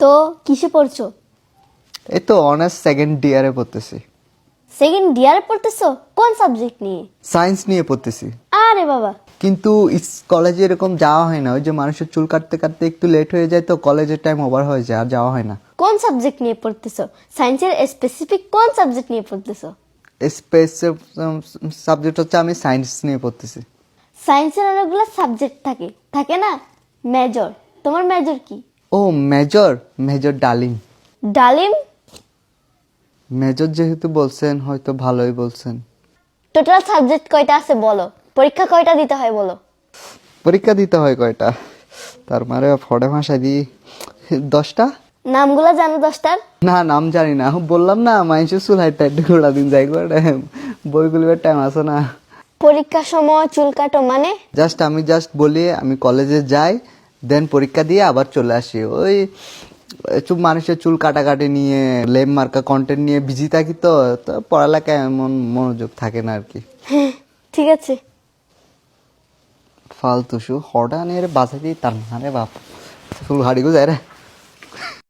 তো কিসে পড়ছো? এই তো অনার্স সেকেন্ড ইয়ারে পড়তেছি। সেকেন্ড ইয়ারে পড়তেছো? কোন সাবজেক্ট নিয়ে? সায়েন্স নিয়ে পড়তেছি। আরে বাবা, কিন্তু কলেজে এরকম যাওয়া হয় না, ওই যে মানুষের চুল কাটতে কাটতে একটু লেট হয়ে যায়, তো কলেজের টাইম ওভার হয়ে যায়, আর যাওয়া হয় না। কোন সাবজেক্ট নিয়ে পড়তেছো? সায়েন্সের স্পেসিফিক কোন সাবজেক্ট নিয়ে পড়তেছো? সাবজেক্ট হচ্ছে আমি সায়েন্স নিয়ে পড়তেছি। সায়েন্সের অনেকগুলো সাবজেক্ট থাকে, থাকে না? মেজর, তোমার মেজর কি? ও মেজর, মেজর ডালিম। ডালিম? মেজর যেহেতু বলছেন হয়তো ভালোই বলছেন। টোটাল সাবজেক্ট কয়টা আছে বলো, পরীক্ষা কয়টা দিতে হয় বলো? পরীক্ষা দিতে হয় কয়টা? তার মানে ফড়ে ভাষা দিই 10টা। নামগুলো জানো 10টার? না, নাম জানি না, বললাম না মানুষের চুল হাইটটা একটু ঘোড়া দিন যাই করে, বইগুলির টাইম আছে না। পরীক্ষার সময় চুল কাটো মানে? আমি বলি আমি কলেজে যাই, দেন পরীক্ষা দিয়ে আবার চলে আসি। ওই চুপ মানুষের চুল কাটাকাটি নিয়ে, লেম মার্কা কন্টেন্ট নিয়ে বিজি থাকি, তো তো পড়ালেখায় এমন মনোযোগ থাকে না আর কি। ঠিক আছে। ফালতু শু হঠাৎ নিয়ে বাসা দিই তার মানে বাপ চুল হাড়ি গো যায় রে।